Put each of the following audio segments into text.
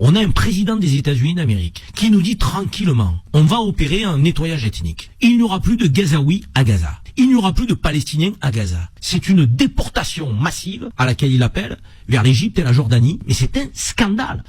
On a un président des États-Unis d'Amérique qui nous dit tranquillement, on va opérer un nettoyage ethnique. Il n'y aura plus de Gazaouis à Gaza. Il n'y aura plus de Palestiniens à Gaza. C'est une déportation massive à laquelle il appelle vers l'Égypte et la Jordanie. Mais c'est un scandale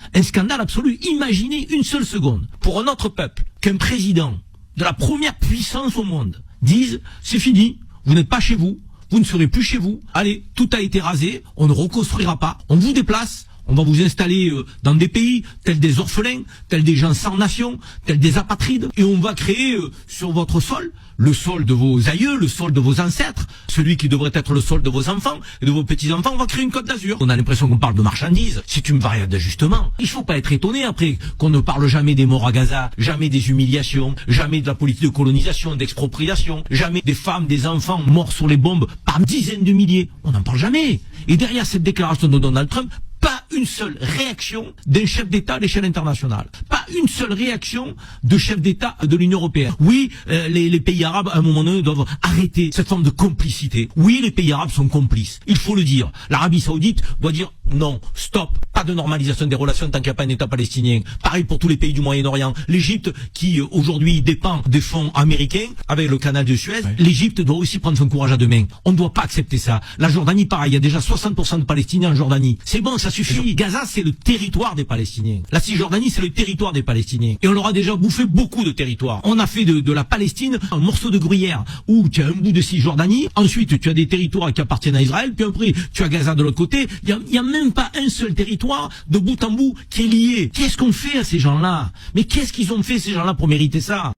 absolu. Imaginez une seule seconde pour un autre peuple qu'un président de la première puissance au monde dise c'est fini, vous n'êtes pas chez vous, vous ne serez plus chez vous, allez, tout a été rasé, on ne reconstruira pas, on vous déplace. On va vous installer dans des pays tels des orphelins, tels des gens sans nation, tels des apatrides, et on va créer sur votre sol, le sol de vos aïeux, le sol de vos ancêtres, celui qui devrait être le sol de vos enfants et de vos petits-enfants, on va créer une Côte d'Azur. On a l'impression qu'on parle de marchandises, c'est une variable d'ajustement. Il faut pas être étonné après qu'on ne parle jamais des morts à Gaza, jamais des humiliations, jamais de la politique de colonisation, d'expropriation, jamais des femmes, des enfants morts sur les bombes par dizaines de milliers. On n'en parle jamais. Et derrière cette déclaration de Donald Trump, pas une seule réaction d'un chef d'État à l'échelle internationale. Pas une seule réaction de chef d'État de l'Union européenne. Oui, les pays arabes, à un moment donné, doivent arrêter cette forme de complicité. Oui, les pays arabes sont complices. Il faut le dire. L'Arabie Saoudite doit dire non, stop, pas de normalisation des relations tant qu'il n'y a pas un État palestinien. Pareil pour tous les pays du Moyen-Orient. L'Égypte, qui aujourd'hui dépend des fonds américains avec le canal de Suez, l'Égypte doit aussi prendre son courage à deux mains. On ne doit pas accepter ça. La Jordanie, pareil, il y a déjà 60% de Palestiniens en Jordanie. C'est bon, ça suffit. Gaza, c'est le territoire des Palestiniens. La Cisjordanie, c'est le territoire des Palestiniens. Et on leur a déjà bouffé beaucoup de territoires. On a fait de la Palestine un morceau de gruyère où tu as un bout de Cisjordanie, ensuite tu as des territoires qui appartiennent à Israël, puis après tu as Gaza de l'autre côté. Il y a même pas un seul territoire de bout en bout qui est lié. Qu'est-ce qu'on fait à ces gens-là? Mais qu'est-ce qu'ils ont fait ces gens-là pour mériter ça?